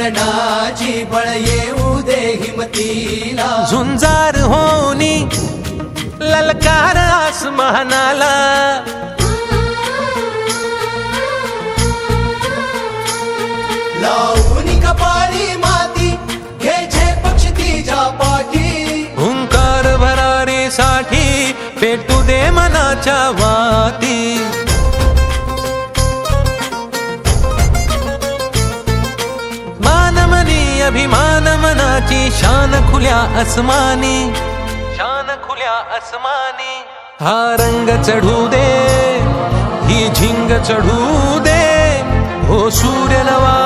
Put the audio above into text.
वळणाची बळ येऊ दे हिमतीला, झुंजार होनी ललकार आसमानाला, लावून कपाळी माती घ्यायचे पक्ष तिच्या पाठी, हुंकार भरारीसाठी पेटू दे मनाच्या वाती, मानमनी अभिमान मनाची शान खुल्या आसमानी, शान खुल्या आसमानी, हा रंग चढू दे ही झिंग चढू दे, हो सूर्य नवा